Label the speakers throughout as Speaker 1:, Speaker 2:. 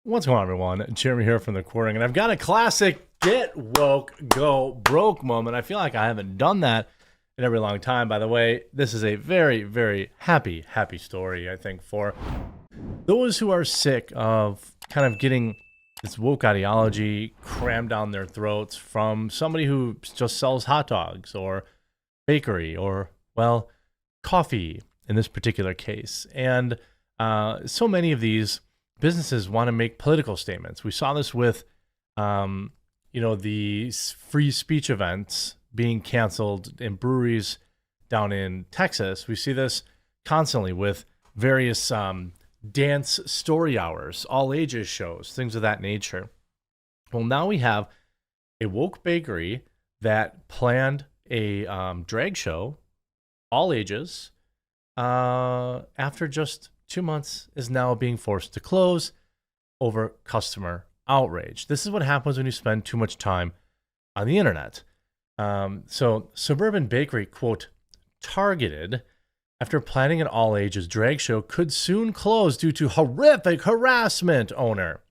Speaker 1: What's going on, everyone? Jeremy here from the Quartering, and I've got a classic get woke, go broke moment. I feel like I haven't done that in a very long time. By the way, this is a very, very happy story, I think, for those who are sick of kind of getting this woke ideology crammed down their throats from somebody who just sells hot dogs or bakery or, well, coffee in this particular case. And so many of these businesses want to make political statements. We saw this with, the free speech events being canceled in breweries down in Texas. We see this constantly with various dance story hours, all ages shows, things of that nature. Well, now we have a woke bakery that planned a drag show, all ages, after just 2 months, is now being forced to close over customer outrage. This is what happens when you spend too much time on the internet. So Suburban Bakery, quote, targeted after planning an all ages drag show could soon close due to horrific harassment, owner.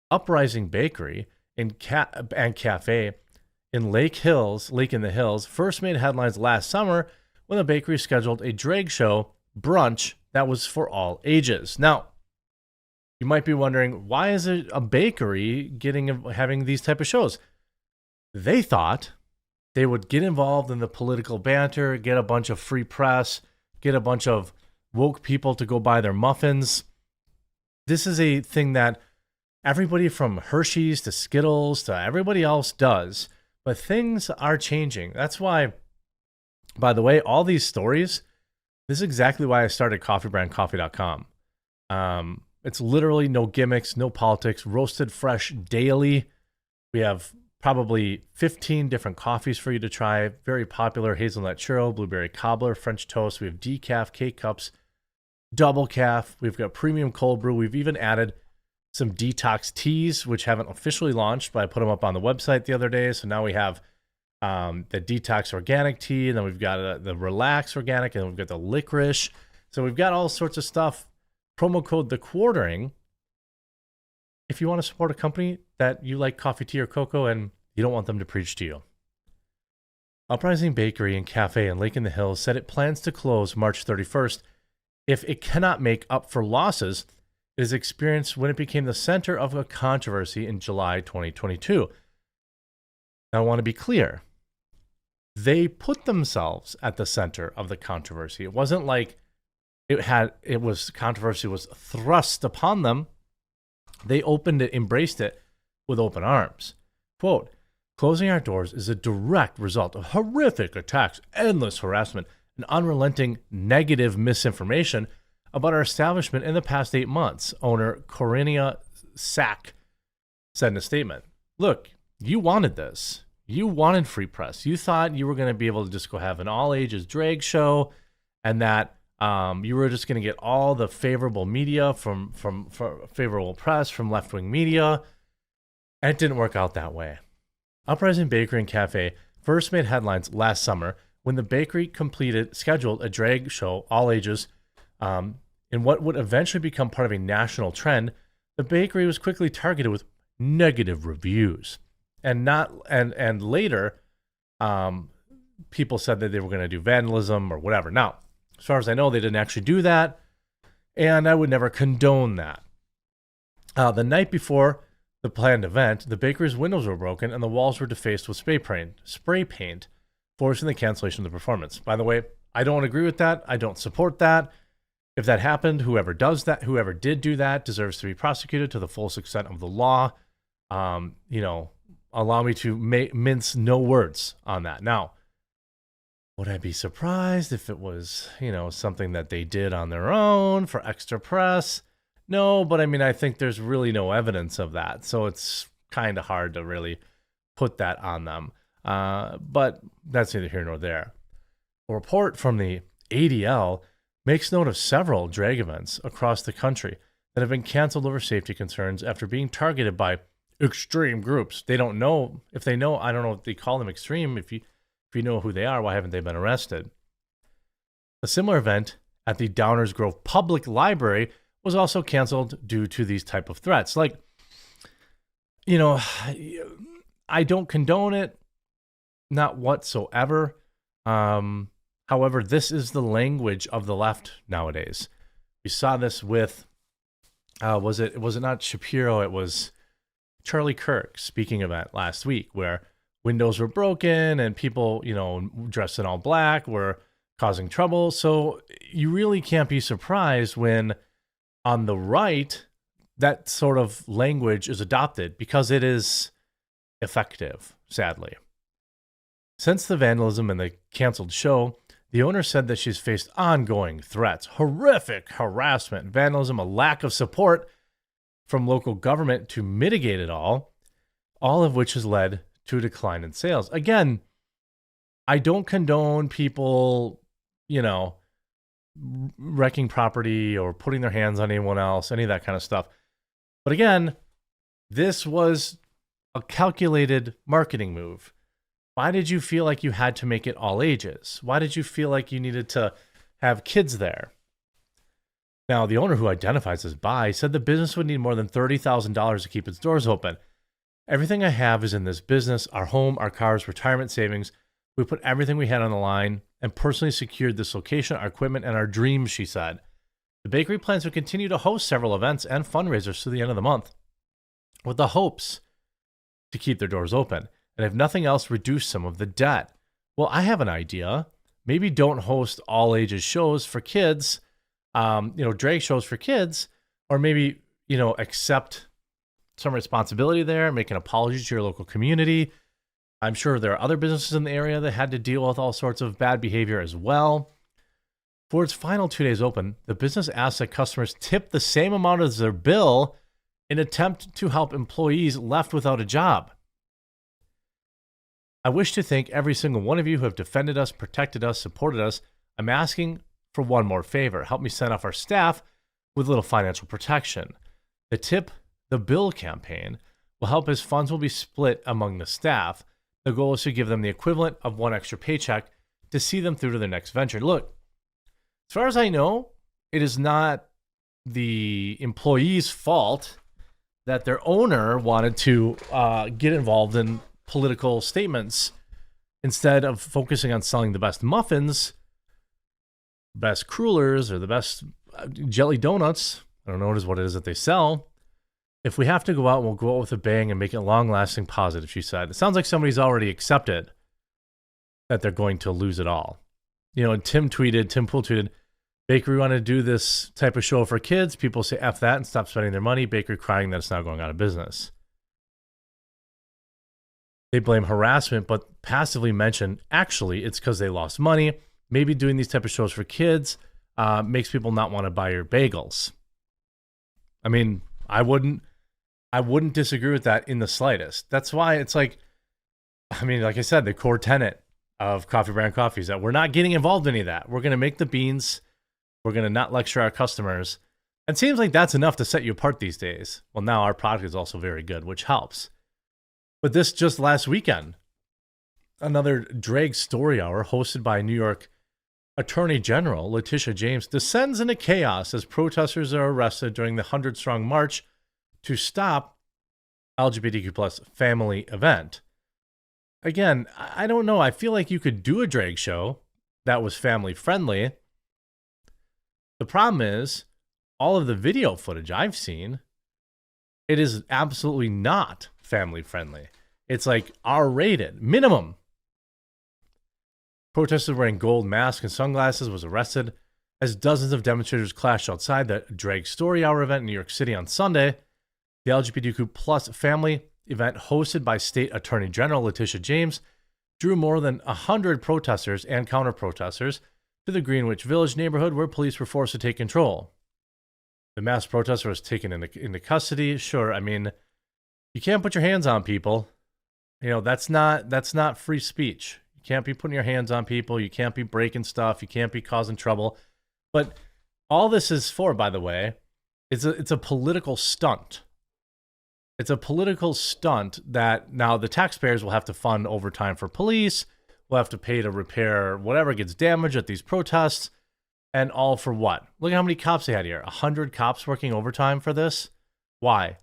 Speaker 1: Uprising Bakery and Cafe in Lake in the Hills first made headlines last summer when the bakery scheduled a drag show brunch that was for all ages. Now, you might be wondering, why is it a bakery having these type of shows? They thought they would get involved in the political banter, get a bunch of free press, get a bunch of woke people to go buy their muffins. This is a thing that everybody from Hershey's to Skittles to everybody else does, but things are changing. That's why, by the way, all these stories, this is exactly why I started coffeebrandcoffee.com. It's literally no gimmicks, no politics, roasted fresh daily. We have probably 15 different coffees for you to try. Very popular hazelnut churro, blueberry cobbler, French toast. We have decaf, K-cups, double calf. We've got premium cold brew. We've even added some detox teas, which haven't officially launched, but I put them up on the website the other day. So now we have the detox organic tea, and then we've got the relax organic, and we've got the licorice. So we've got all sorts of stuff. Promo code the Quartering if you want to support a company that you like coffee, tea, or cocoa, and you don't want them to preach to you. Uprising Bakery and Cafe in Lake in the Hills said it plans to close March 31st if it cannot make up for losses it has experienced when it became the center of a controversy in July 2022. Now, I want to be clear. They put themselves at the center of the controversy. It wasn't like controversy was thrust upon them. They embraced it with open arms. Quote, closing our doors is a direct result of horrific attacks, endless harassment, and unrelenting negative misinformation about our establishment in the past 8 months, owner Corinna Sack said in a statement. Look, you wanted this. You wanted free press. You thought you were going to be able to just go have an all-ages drag show, and that you were just going to get all the favorable media from favorable press from left-wing media. And it didn't work out that way. Uprising Bakery and Cafe first made headlines last summer when the bakery scheduled a drag show, all ages, in what would eventually become part of a national trend. The bakery was quickly targeted with negative reviews. And later, people said that they were going to do vandalism or whatever. Now, as far as I know, they didn't actually do that, and I would never condone that. The night before the planned event, the bakery's windows were broken and the walls were defaced with spray paint, forcing the cancellation of the performance. By the way, I don't agree with that. I don't support that. If that happened, whoever did do that deserves to be prosecuted to the full extent of the law. Allow me to mince no words on that. Now, would I be surprised if it was, something that they did on their own for extra press? No, but I think there's really no evidence of that. So it's kind of hard to really put that on them. But that's neither here nor there. A report from the ADL makes note of several drag events across the country that have been canceled over safety concerns after being targeted by extreme groups. They don't know. If they know, I don't know if they call them extreme. If you know who they are, why haven't they been arrested? A similar event at the Downers Grove Public Library was also canceled due to these type of threats. Like, I don't condone it, not whatsoever. However, this is the language of the left nowadays. We saw this with, was it not Shapiro? It was Charlie Kirk's speaking event last week where windows were broken and people, dressed in all black were causing trouble. So you really can't be surprised when on the right, that sort of language is adopted because it is effective, sadly. Since the vandalism and the canceled show, the owner said that she's faced ongoing threats, horrific harassment, vandalism, a lack of support from local government to mitigate it all of which has led to a decline in sales. Again, I don't condone people, wrecking property or putting their hands on anyone else, any of that kind of stuff. But again, this was a calculated marketing move. Why did you feel like you had to make it all ages? Why did you feel like you needed to have kids there? Now, the owner, who identifies as bi, said the business would need more than $30,000 to keep its doors open. Everything I have is in this business, our home, our cars, retirement savings. We put everything we had on the line and personally secured this location, our equipment, and our dreams, she said. The bakery plans to continue to host several events and fundraisers through the end of the month with the hopes to keep their doors open and, if nothing else, reduce some of the debt. Well, I have an idea. Maybe don't host all ages shows for kids, drag shows for kids, or maybe, accept some responsibility there, make an apology to your local community. I'm sure there are other businesses in the area that had to deal with all sorts of bad behavior as well. For its final 2 days open, the business asked that customers tip the same amount as their bill in an attempt to help employees left without a job. I wish to thank every single one of you who have defended us, protected us, supported us. I'm asking for one more favor. Help me send off our staff with a little financial protection. The Tip the Bill campaign will help as funds will be split among the staff. The goal is to give them the equivalent of one extra paycheck to see them through to their next venture. Look, as far as I know, it is not the employee's fault that their owner wanted to get involved in political statements instead of focusing on selling the best muffins, best crullers, or the best jelly donuts. I don't know what it is that they sell. If we have to go out, we'll go out with a bang and make it long-lasting positive, she said. It sounds like somebody's already accepted that they're going to lose it all. And Tim Pool tweeted, bakery want to do this type of show for kids. People say F that and stop spending their money. Bakery crying that it's now going out of business. They blame harassment, but passively mention, actually, it's because they lost money. Maybe doing these type of shows for kids makes people not want to buy your bagels. I mean, I wouldn't disagree with that in the slightest. That's why it's like I said, the core tenet of Coffee Brand Coffee is that we're not getting involved in any of that. We're going to make the beans. We're going to not lecture our customers. It seems like that's enough to set you apart these days. Well, now our product is also very good, which helps. But this just last weekend, another drag story hour hosted by New York Attorney General Letitia James descends into chaos as protesters are arrested during the 100-strong march to stop LGBTQ plus family event. Again, I don't know. I feel like you could do a drag show that was family friendly. The problem is, all of the video footage I've seen, it is absolutely not family friendly. It's like R-rated, minimum. Protesters wearing gold masks and sunglasses was arrested as dozens of demonstrators clashed outside the Drag Story Hour event in New York City on Sunday. The LGBTQ plus family event hosted by State Attorney General Letitia James drew more than 100 protesters and counter-protesters to the Greenwich Village neighborhood where police were forced to take control. The mass protester was taken into custody. Sure, I mean, you can't put your hands on people. That's not free speech. You can't be putting your hands on people. You can't be breaking stuff. You can't be causing trouble. But all this is for, by the way, it's a political stunt. It's a political stunt that now the taxpayers will have to fund overtime for police. We'll have to pay to repair whatever gets damaged at these protests. And all for what? Look at how many cops they had here. 100 cops working overtime for this. Why?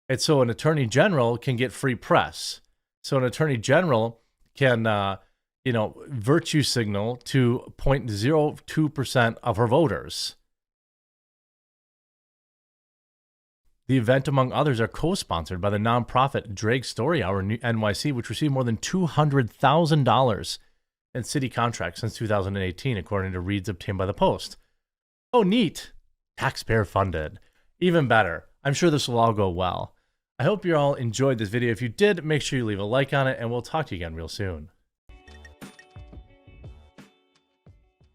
Speaker 1: It's so an attorney general can get free press. So an attorney general can, virtue signal to 0.02% of her voters. The event, among others, are co-sponsored by the nonprofit Drake Story Hour in NYC, which received more than $200,000 in city contracts since 2018, according to reads obtained by the Post. Oh, neat. Taxpayer funded. Even better. I'm sure this will all go well. I hope you all enjoyed this video. If you did, make sure you leave a like on it, and we'll talk to you again real soon.